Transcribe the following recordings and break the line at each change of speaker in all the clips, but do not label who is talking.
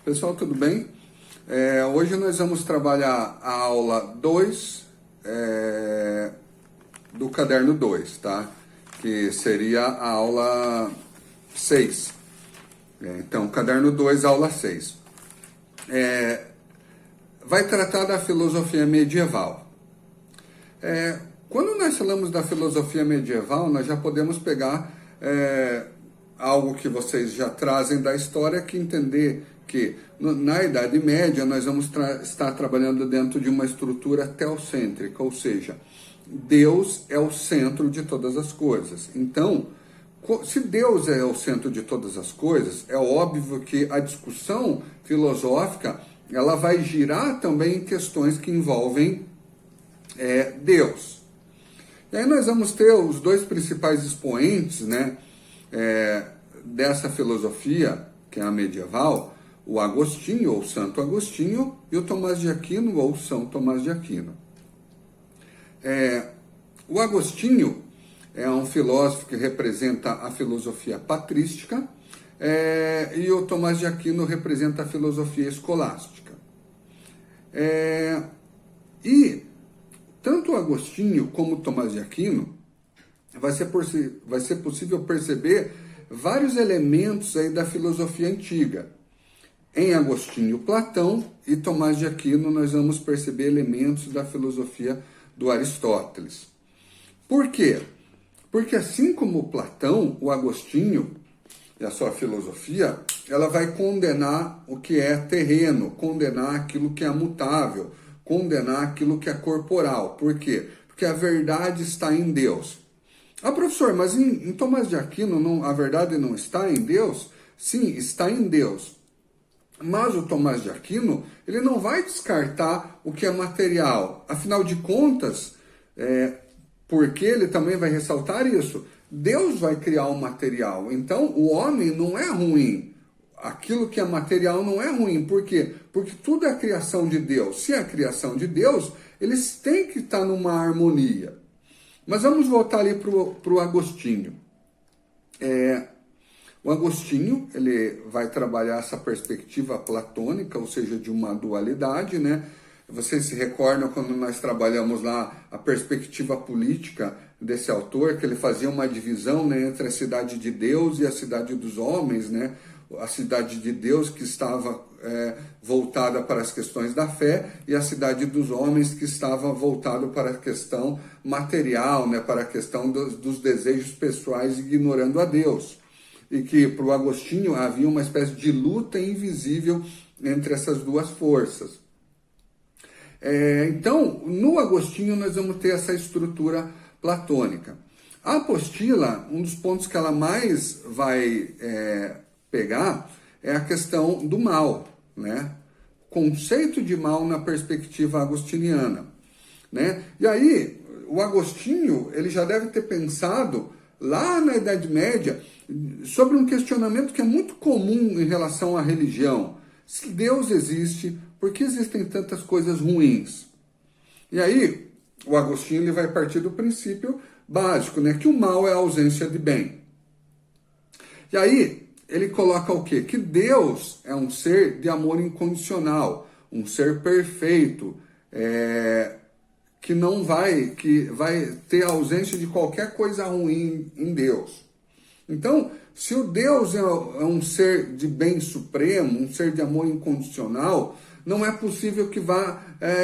Pessoal, tudo bem? Hoje nós vamos trabalhar a aula 2 do caderno 2, tá? Que seria a aula 6. Então, caderno 2, aula 6. Vai tratar da filosofia medieval. Quando nós falamos da filosofia medieval, nós já podemos pegar algo que vocês já trazem da história, que entender que na Idade Média nós vamos estar trabalhando dentro de uma estrutura teocêntrica, ou seja, Deus é o centro de todas as coisas. Então, se Deus é o centro de todas as coisas, é óbvio que a discussão filosófica ela vai girar também em questões que envolvem Deus. E aí nós vamos ter os dois principais expoentes, né, dessa filosofia, que é a medieval, o Agostinho, ou Santo Agostinho, e o Tomás de Aquino, ou São Tomás de Aquino. O Agostinho é um filósofo que representa a filosofia patrística, e o Tomás de Aquino representa a filosofia escolástica. E tanto Agostinho como Tomás de Aquino vai ser possível perceber vários elementos aí da filosofia antiga. Em Agostinho, Platão, e Tomás de Aquino nós vamos perceber elementos da filosofia do Aristóteles. Por quê? Porque assim como Platão, o Agostinho e a sua filosofia, ela vai condenar o que é terreno, condenar aquilo que é mutável, condenar aquilo que é corporal. Por quê? Porque a verdade está em Deus. Ah, professor, mas em Tomás de Aquino a verdade não está em Deus? Sim, está em Deus. Mas o Tomás de Aquino, ele não vai descartar o que é material. Afinal de contas, porque ele também vai ressaltar isso, Deus vai criar o material. Então, o homem não é ruim. Aquilo que é material não é ruim. Por quê? Porque tudo é criação de Deus. Se é a criação de Deus, eles têm que estar numa harmonia. Mas vamos voltar ali para o Agostinho. O Agostinho, ele vai trabalhar essa perspectiva platônica, ou seja, de uma dualidade, né? Vocês se recordam quando nós trabalhamos lá a perspectiva política desse autor, que ele fazia uma divisão, né, entre a cidade de Deus e a cidade dos homens, né? A cidade de Deus que estava voltada para as questões da fé, e a cidade dos homens que estava voltada para a questão material, né, para a questão dos desejos pessoais, ignorando a Deus. E que para o Agostinho havia uma espécie de luta invisível entre essas duas forças. Então, no Agostinho nós vamos ter essa estrutura platônica. A apostila, um dos pontos que ela mais vai pegar é a questão do mal, né? Conceito de mal na perspectiva agostiniana, né? E aí, o Agostinho, ele já deve ter pensado lá na Idade Média sobre um questionamento que é muito comum em relação à religião. Se Deus existe, por que existem tantas coisas ruins? E aí, o Agostinho ele vai partir do princípio básico, né, que o mal é a ausência de bem. E aí, ele coloca o quê? Que Deus é um ser de amor incondicional, um ser perfeito, que vai ter a ausência de qualquer coisa ruim em Deus. Então, se o Deus é um ser de bem supremo, um ser de amor incondicional, não é possível que vá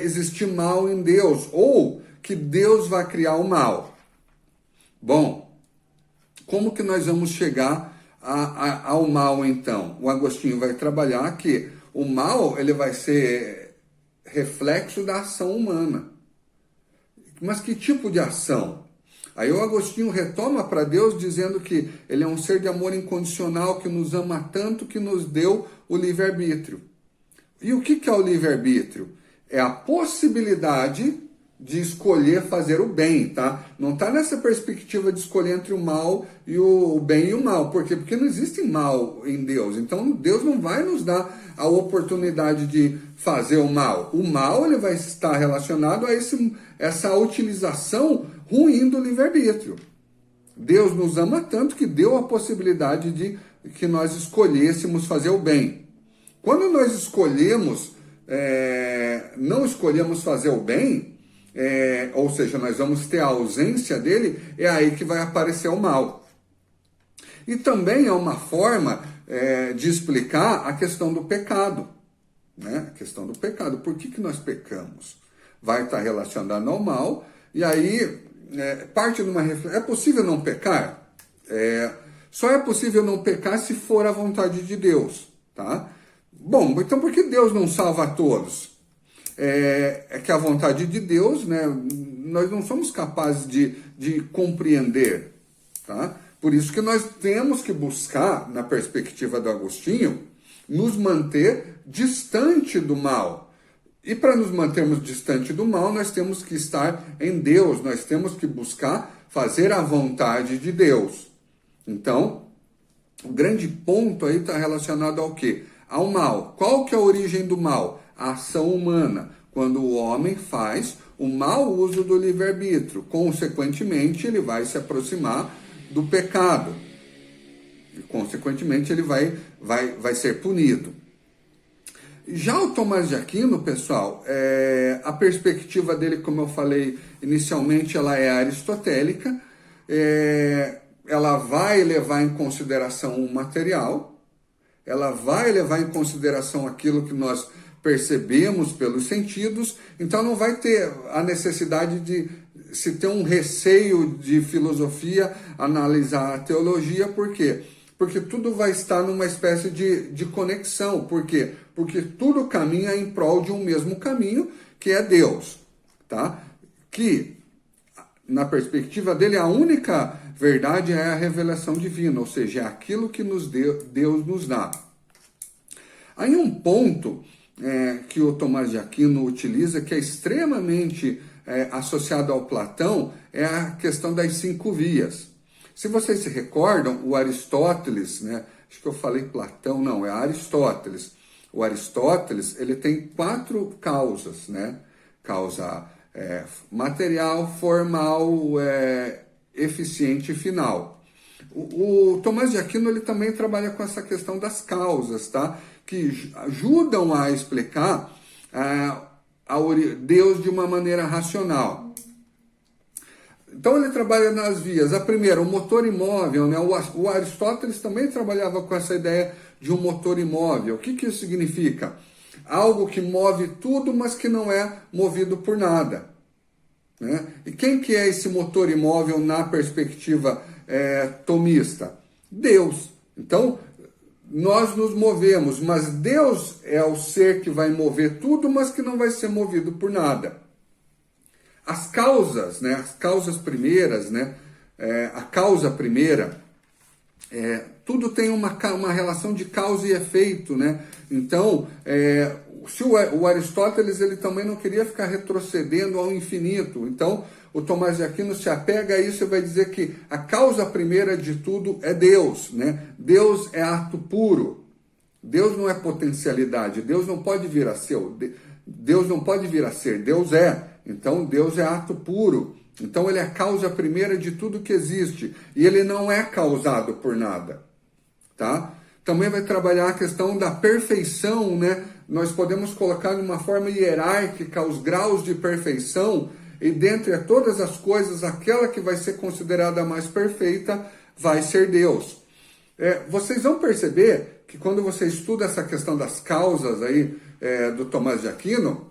existir mal em Deus, ou que Deus vá criar o mal. Bom, como que nós vamos chegar ao mal então? O Agostinho vai trabalhar que o mal ele vai ser reflexo da ação humana. Mas que tipo de ação? Aí o Agostinho retoma para Deus dizendo que ele é um ser de amor incondicional, que nos ama tanto que nos deu o livre-arbítrio. E o que é o livre-arbítrio? É a possibilidade de escolher fazer o bem, tá? Não está nessa perspectiva de escolher entre o mal e o bem e o mal. Por quê? Porque não existe mal em Deus. Então Deus não vai nos dar a oportunidade de fazer o mal. O mal ele vai estar relacionado a essa utilização ruim do livre-arbítrio. Deus nos ama tanto que deu a possibilidade de que nós escolhêssemos fazer o bem. Quando nós escolhemos, não escolhemos fazer o bem, ou seja, nós vamos ter a ausência dele, é aí que vai aparecer o mal. E também é uma forma de explicar a questão do pecado. Né? A questão do pecado. Por que nós pecamos? Vai estar relacionado ao mal, e aí parte de uma reflexão. É possível não pecar? Só é possível não pecar se for a vontade de Deus. Tá? Bom, então por que Deus não salva a todos? É que a vontade de Deus, né, nós não somos capazes de compreender. Tá? Por isso que nós temos que buscar, na perspectiva do Agostinho, nos manter distante do mal. E para nos mantermos distante do mal, nós temos que estar em Deus, nós temos que buscar fazer a vontade de Deus. Então, o grande ponto aí está relacionado ao quê? Ao mal. Qual que é a origem do mal? A ação humana. Quando o homem faz o mau uso do livre-arbítrio. Consequentemente, ele vai se aproximar do pecado. E, consequentemente, ele vai ser punido. Já o Tomás de Aquino, pessoal, a perspectiva dele, como eu falei inicialmente, ela é aristotélica. Ela vai levar em consideração o material, ela vai levar em consideração aquilo que nós percebemos pelos sentidos, então não vai ter a necessidade de se ter um receio de filosofia, analisar a teologia. Por quê? Porque tudo vai estar numa espécie de conexão. Por quê? Porque tudo caminha em prol de um mesmo caminho, que é Deus. Tá? Que, na perspectiva dele, a única verdade é a revelação divina, ou seja, é aquilo que Deus nos dá. Aí um ponto que o Tomás de Aquino utiliza, que é extremamente associado ao Platão, é a questão das 5 vias. Se vocês se recordam, o Aristóteles, né, acho que eu falei Platão, não, é Aristóteles. O Aristóteles, ele tem 4 causas, né? Causa material, formal, eficiente e final. O Tomás de Aquino, ele também trabalha com essa questão das causas, tá? Que ajudam a explicar Deus de uma maneira racional. Então ele trabalha nas vias. A primeira, o motor imóvel, né? O Aristóteles também trabalhava com essa ideia de um motor imóvel. O que isso significa? Algo que move tudo, mas que não é movido por nada. Né? E quem que é esse motor imóvel na perspectiva tomista? Deus. Então, nós nos movemos, mas Deus é o ser que vai mover tudo, mas que não vai ser movido por nada. As causas, né? As causas primeiras, né? A causa primeira, tudo tem uma relação de causa e efeito, né? Então, se o Aristóteles, ele também não queria ficar retrocedendo ao infinito. Então, o Tomás de Aquino se apega a isso e vai dizer que a causa primeira de tudo é Deus, né? Deus é ato puro. Deus não é potencialidade. Deus não pode vir a ser. Deus não pode vir a ser. Deus é. Então, Deus é ato puro. Então, ele é a causa primeira de tudo que existe. E ele não é causado por nada. Tá? Também vai trabalhar a questão da perfeição, né? Nós podemos colocar de uma forma hierárquica os graus de perfeição. E dentre todas as coisas, aquela que vai ser considerada a mais perfeita vai ser Deus. Vocês vão perceber que quando você estuda essa questão das causas aí, do Tomás de Aquino,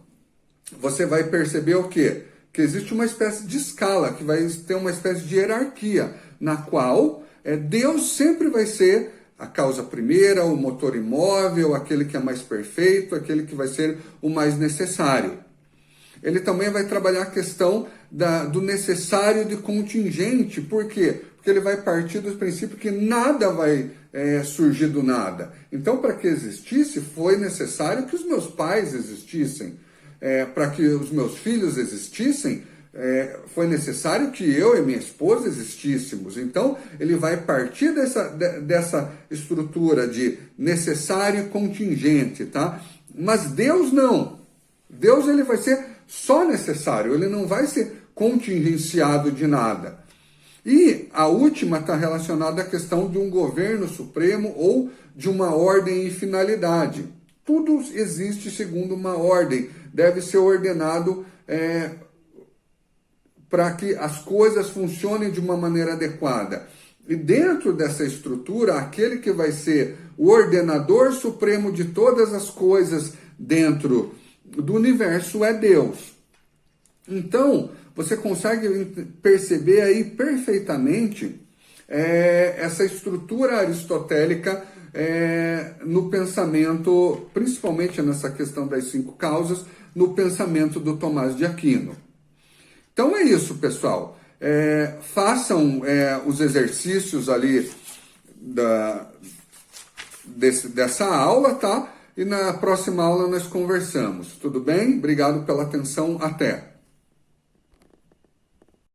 você vai perceber o quê? Que existe uma espécie de escala, que vai ter uma espécie de hierarquia, na qual Deus sempre vai ser a causa primeira, o motor imóvel, aquele que é mais perfeito, aquele que vai ser o mais necessário. Ele também vai trabalhar a questão do necessário de contingente. Por quê? Porque ele vai partir do princípio que nada vai surgir do nada. Então, para que existisse, foi necessário que os meus pais existissem. Para que os meus filhos existissem, foi necessário que eu e minha esposa existíssemos. Então, ele vai partir dessa estrutura de necessário e contingente, tá? Mas Deus não. Deus, ele vai ser só necessário, ele não vai ser contingenciado de nada. E a última está relacionada à questão de um governo supremo ou de uma ordem e finalidade. tudo existe segundo uma ordem, deve ser ordenado para que as coisas funcionem de uma maneira adequada. E dentro dessa estrutura, aquele que vai ser o ordenador supremo de todas as coisas dentro do universo é Deus. Então, você consegue perceber aí perfeitamente essa estrutura aristotélica no pensamento, principalmente nessa questão das 5 causas, no pensamento do Tomás de Aquino. Então é isso, pessoal. Façam os exercícios ali dessa aula, tá? E na próxima aula nós conversamos. Tudo bem? Obrigado pela atenção. Até!